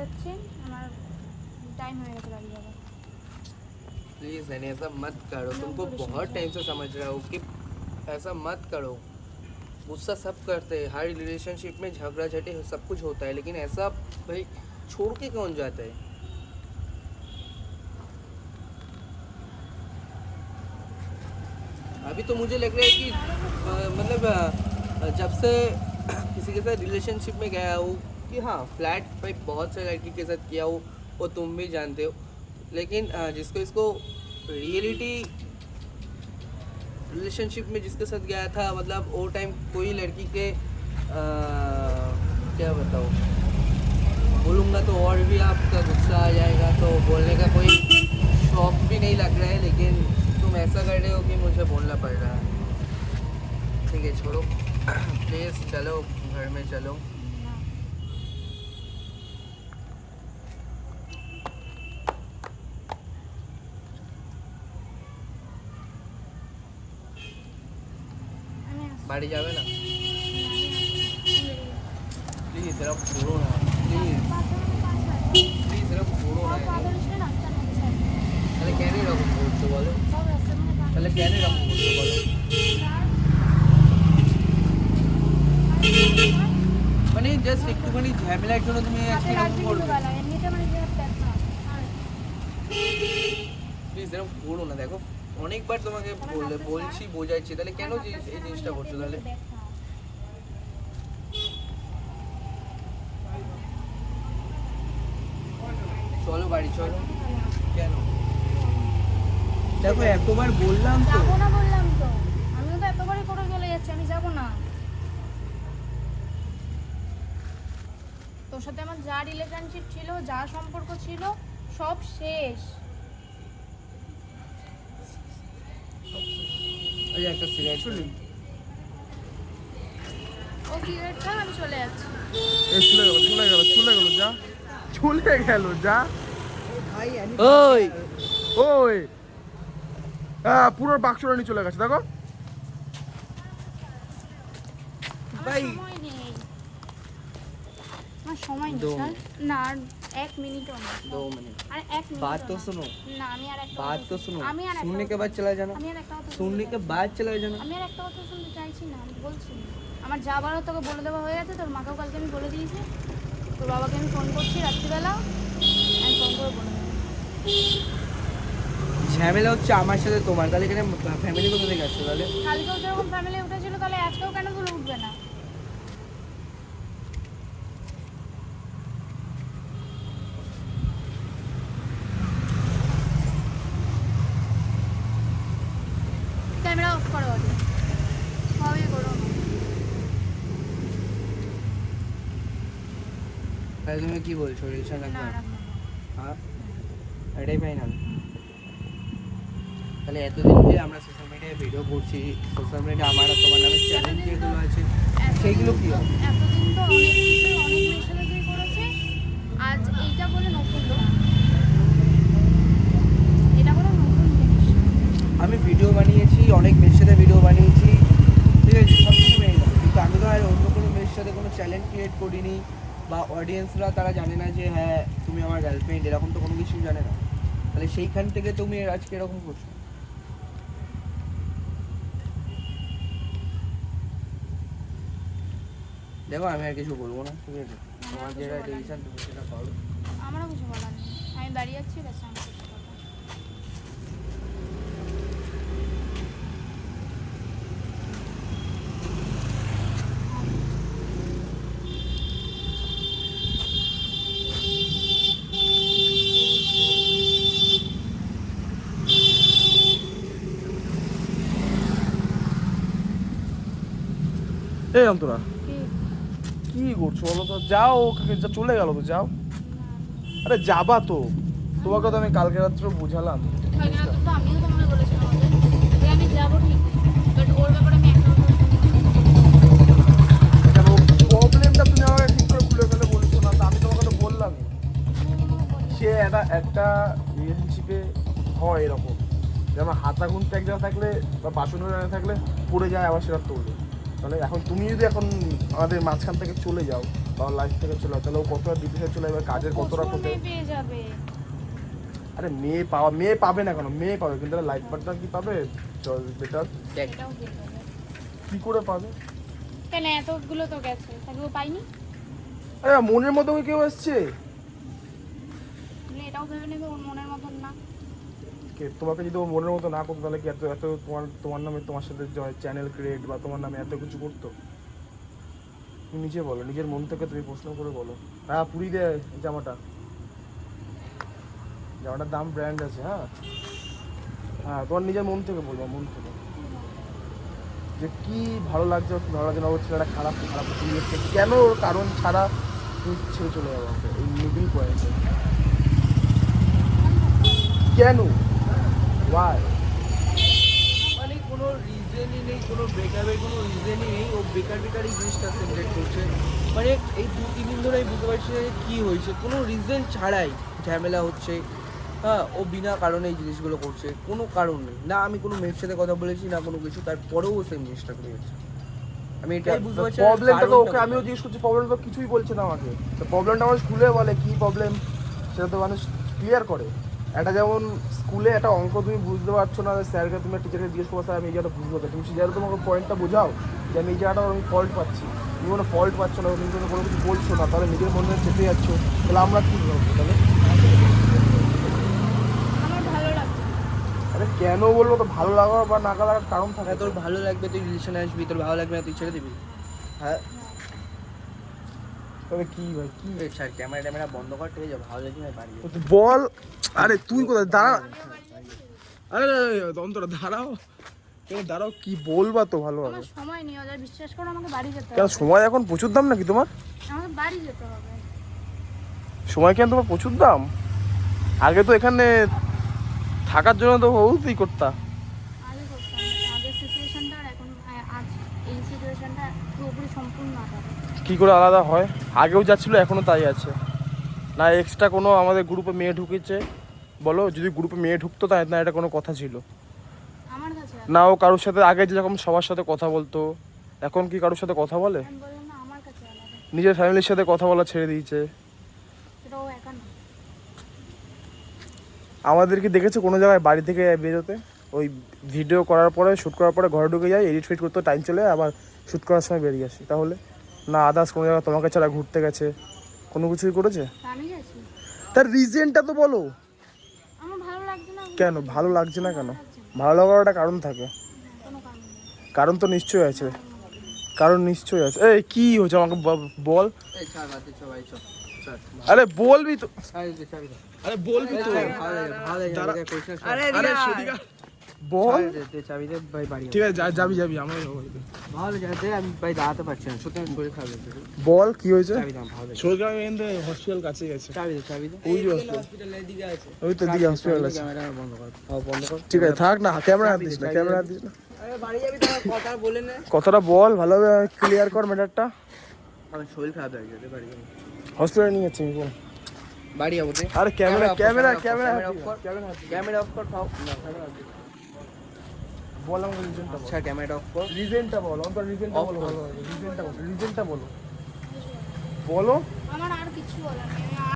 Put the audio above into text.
যাচ্ছি, আমার टाइम हो गया बाड़ी जाने। प्लीज यानी ऐसा मत करो, तुमको बहुत टाइम से समझ रहा हूँ कि ऐसा मत करो। गुस्सा सब करते हैं, हर रिलेशनशिप में झगड़ा झटे सब कुछ होता है, लेकिन ऐसा भाई छोड़ के कौन जाता है। अभी तो मुझे लग रहा है कि मतलब जब से किसी के साथ रिलेशनशिप में गया हूँ कि हाँ फ्लैट भाई बहुत से लड़की के साथ किया हूँ, वो तुम भी जानते हो, लेकिन जिसको इसको रियलिटी रिलेशनशिप में जिसके साथ गया था, मतलब वो टाइम कोई लड़की के क्या बताओ, बोलूँगा तो और भी आपका गुस्सा आ जाएगा, तो बोलने का कोई शौक भी नहीं लग रहा है, लेकिन तुम ऐसा कर रहे हो कि मुझे बोलना पड़ रहा है। ठीक है छोड़ो प्लीज़, चलो घर में चलो। बाड़ी जावे ना प्लीज, जरा छोड़ो ना प्लीज, प्लीज जरा छोड़ो ना। তাহলে কেন এরকম করছো বলো, তাহলে কেন এরকম করছো বলো। মানে জাস্ট একটুখানি ঝামেলার জন্য তুমি আজকে এরকম করবে। প্লিজ এরকম করো না, দেখো অনেকবার তোমাকে বলছি বোঝাচ্ছি, তাহলে কেন এই জিনিসটা করছো তাহলে। চলো বাড়ি চলো। কেন দেখো এতবার বললাম তো। যাবো না বললাম তো, আমিও তো এতবারই করে চলে যাচ্ছি, আমি যাবো না। তোর সাথে আমার যা রিলেশনশিপ ছিল, যা সম্পর্ক ছিল, সব শেষ। এই একটা সিগারেট শুনি। ও সিগারেট খা, আমি চলে যাচ্ছি। এই চলে গেল যা, চলে গেল যা। ওই ওই হ্যাঁ পুরো বাক্সটা নিয়ে চলে গেছে দেখো ভাই। সময় নেই, আমার সময় নেই স্যার। না আর 1 মিনিটও না। 2 मिनट আর 1 মিনিট बात तो सुनो, না, আমি আর একটা बात तो सुनो, আমি আর একটা सुनने के बाद चला जाना, আমি আর একটা কথা सुनने के बाद चला जाना। আমি আর একটা কথা শুনতে চাইছি না, আমি বলছি আমার যা বলার তোকে বলে দেওয়া হয়ে গেছে। তোর মাকেও কালকে আমি বলে দিয়েছি, তোর বাবাকে আমি ফোন করছি রাত্রিবেলা, আমি ফোন করে বলে দেবো। ঝামেলা হচ্ছে আমার সাথে তোমার, তাহলে এখানে ফ্যামিলি কোথা থেকে আসছে তাহলে। কালকেও যেরকম ফ্যামিলি উঠেছিল, তাহলে আজকেও কেন তুলে উঠবে না? ক্যামেরা অফ করো, সবই করো। তাহলে তুমি কি বলছো রিলেশন না রাখবে? রাখবো না। হ্যাঁ এটাই ফাইনাল। তাহলে এতদিন যে আমরা সোশ্যাল মিডিয়ায় ভিডিও করছি, সোশ্যাল মিডিয়ায় আমার আর তোমার নামে চ্যালেঞ্জ যেগুলো আছে সেইগুলো কি হবে? এতদিন তো অনেক কিছু অনেক মেয়ের সাথে তুই করেছে, আজ এইটা বলে নতুন লোক, এটা বলে নতুন জিনিস। আমি ভিডিও বানিয়েছি, অনেক মেয়ের সাথে ভিডিও বানিয়েছি, ঠিক আছে সব কিছু মেয়ে না, কিন্তু আমি তো আর অন্য কোনো মেয়ের সাথে কোনো চ্যালেঞ্জ ক্রিয়েট করিনি, বা অডিয়েন্সরা তারা জানে না যে হ্যাঁ তুমি আমার গার্লফ্রেন্ড, এরকম তো কোনো কিছুই জানে না। তাহলে সেইখান থেকে তুমি আজকে এরকম করছো। দেখো আমি আর কিছু বলবো না, ঠিক আছে তোমার যেটা ডিসিশন তুমি সেটা করো। আমারও কিছু বলার নেই, আমি বাড়ি যাচ্ছি, ব্যাস আমি শেষ কথা। এই অন্তরা কি? কি করছো বলো তো, যাও ওকে চলে গেল তো যাও। আরে যাবা তো, তোমাকে তো আমি কালকে রাত্রে বুঝালাম। কালকে রাতে তো আমিও তোমাকে বলেছিলাম যে আমি যাবো ঠিক, বাট ওর ব্যাপারে আমি একটা কথা কেন প্রবলেমটা তুমি আমাকে ঠিক করে খুলে ফেলে বলছো না, তো আমি তোমাকে তো বললামই। সে একটা রিলেশনশিপে হয় এরকম, যেমন হাতা গুনতে এক জায়গায় থাকলে বা বাসন জায়গায় থাকলে পড়ে যায়, আবার সেটা তোলে। তাহলে এখন তুমি যদি এখন আমাদের মাঝখান থেকে চলে যাও, বা বাবার লাইফ থেকে চলে যাও, তাহলে ও কতটা ডিপ্রেশন চলে যাবে, কাজের কতটা প্রচুর করতে। মেয়ে পেয়ে যাবে। আরে মেয়ে পাবে না কেন, মেয়ে পাবে, কিন্তু লাইফ পার্টনার কি পাবে বেটার? এটাও পেয়ে যাবে। কি করে পাবে? কেন এতগুলো তো গেছে, তাহলে ও পাইনি? আরে মনের মতো কেউ এসছে? তুমি এটাও ভেবে নেবে ওর মনের মতন না। কে তোমাকে যদি ও মনের মতো না করতো তাহলে কি এত এত তোমার নামে তোমার সাথে চ্যানেল ক্রিয়েট বা তোমার নামে এত কিছু করতো? তুমি নিজে বলো, নিজের মন থেকে তুমি প্রশ্ন করে বলো। হ্যাঁ পুরি দে জামাটার দাম ব্র্যান্ড আছে। হ্যাঁ হ্যাঁ, তোমার নিজের মন থেকে বলবো, মন থেকে যে কি ভালো লাগছে কি ভালো লাগছে না, ওর ছেলেটা খারাপ কি খারাপ তুমি হচ্ছে কেন, ওর কারণ ছাড়া তুমি ছেড়ে চলে যাবো আমাকে এই মিডিল পয়েন্টে কেন? ওয়াই? মানে কোনো রিজনই নেই, কোনো ব্রেকআপের কোনো রিজনই নেই, ও বেকারি জিনিসটা সেলিব্রেট করছে। মানে এই 2-3 দিন ধরে আমি বুঝতে পারছি না যে কী হয়েছে, কোনো রিজন ছাড়াই ঝামেলা হচ্ছে। হ্যাঁ, ও বিনা কারণে এই জিনিসগুলো করছে, কোনো কারণ নেই। না আমি কোনো মেয়ের সাথে কথা বলেছি না কোনো কিছু, তারপরেও ও সেম জিনিসটা করে যাচ্ছে। আমি এটাই বুঝতে পারছি না প্রবলেমটা তো কারণটা ওকে আমিও কোথায়। জিজ্ঞেস করছি, প্রবলেম তো কিছুই বলছে না আমাকে। তো প্রবলেমটা আমার স্কুলে বলে কি প্রবলেম সেটা তো মানুষ ক্লিয়ার করে। একটা যেমন স্কুলে একটা অঙ্ক তুমি বুঝতে পারছো না, স্যারকে তুমি টিচারকে জিজ্ঞেস করো স্যার আমি এই জায়গাটা বুঝতে পারছি, তুমি সেই জায়গাটা তোমাকে পয়েন্টটা বোঝাও যে আমি এই জায়গাটা আমি ফল্ট পাচ্ছি। তুমি কোনো ফল্ট পাচ্ছ না, তুমি কোনো কিছু বলছো না, তাহলে নিজের মনে চেপে যাচ্ছ, তাহলে আমরা কী করবো তাহলে? আমার ভালো লাগছে না। আরে কেন বলবো? তো ভালো লাগার বা না লাগার কারণ থাকে। হ্যাঁ, তোর ভালো লাগবে তুই রিলেশনে আসবি, তোর ভালো লাগবে না তুই ছেড়ে দিবি। হ্যাঁ তবে কি ভাই কি এই ছাড়, ক্যামেরা বন্ধ কর, ঠিক আছে? ভালো লাগবে না বাড়ি যা। বল। আরে তুই কোথায় দাঁড়া, আরে অন্তরা দাঁড়াও, দাঁড়াও কি বলবা তো ভালোভাবে? আমার সময় নেই, ওদের বিশ্বাস করো আমাকে বাড়ি যেতে কেন হবে। সময় এখন প্রচুর দাম নাকি তোমার? আমাকে বাড়ি যেতে হবে। সময় কেন তোমার প্রচুর দাম? আগে তো এখানে থাকার জন্য তো বহুতই করতা। আগে করতাম না, আগের সিচুয়েশনটা আর এখন আজ এই সিচুয়েশনটা পুরোপুরি সম্পূর্ণ আলাদা। কি করে আলাদা হয়? আগেও যা ছিল এখনো তাই আছে, না এক্সট্রা কোনো আমাদের গ্রুপে মেয়ে ঢুকেছে? বলো, যদি গ্রুপে মেয়ে ঢুকতো তাই না এটা কোনো কথা ছিল? আমার কাছে না ও কারোর সাথে আগে যেরকম সবার সাথে কথা বলতো, এখন কি কারোর সাথে কথা বলে? আমি বললাম না আমার কাছে আলাদা, নিজের ফ্যামিলির সাথে কথা বলা ছেড়ে দিয়েছে। সেটা ও একা না। আমাদেরকে দেখেছো কোনো জায়গায় বাড়ি থেকে বেরোতে? ওই ভিডিও করার পরে শ্যুট করার পরে ঘরে ঢুকে যাই, এডিট ফিট করতে টাইম চলে যায়, আবার শ্যুট করার সময় বেরিয়ে আসি। তাহলে না আদার্স কোনো জায়গায় তোমাকে ছাড়া ঘুরতে গেছে, কোনো কিছুই করেছে? আমি গেছি, তার রিজনটা তো বলো। আমার ভালো লাগছে না। কেন ভালো লাগছে না কেন? ভালো লাগার একটা কারণ থাকে, কোনো কারণ নেই। কারণ তো নিশ্চয়ই আছে, কারণ নিশ্চয়ই আছে। এই কি হয়েছে আমাকে বল। এই ছাড় বাদ দে, সবাই চল ছাড়। আরে বলবি তো, ছাড় দে, ছাড় দে। আরে বলবি তো। ভালো লাগে দাঁড়া। আরে আরে সেদিকে বল। চাবি দে ভাই, বাড়ি ঠিক আছে যাবি আমরা যাবো। ভালো যাতে আমি ভাই দাঁড়াতে পারছি না, সত্যি আমি শরীর খারাপ লাগছে। বল কি হয়েছে? চাবি দাও, ভালো লাগে। সোজা এন্ড হসপিটাল কাছে গেছে। চাবি দে। ওই যে হসপিটালের দিকে আছে। ওই তো দিকে হসপিটাল আছে। ক্যামেরা বন্ধ কর, বন্ধ কর। ঠিক আছে থাক না, ক্যামেরা হাত দিস না, ক্যামেরা হাত দিস না। আরে বাড়ি যাবি, তোমার কথা বলে নে। কথাটা বল ভালোভাবে, ক্লিয়ার কর ম্যাটারটা। আমার শরীর খারাপ লাগছে, বাড়ি যাবো। হসপিটালে নিয়ে যাচ্ছি আমি, বল। বাড়ি যাবো তুই। আরে ক্যামেরা অফ কর, ক্যামেরা অফ কর, ফাও না ক্যামেরা অফ কর। বল আমাকে রিজনটা বল। আচ্ছা ক্যামেরা অফ কর। রিজনটা বল, অন্তর রিজনটা Off বলো কর। ভালোভাবে, রিজনটা বলো, রিজনটা বলো। বলো। আমার আর কিছু বলার নেই।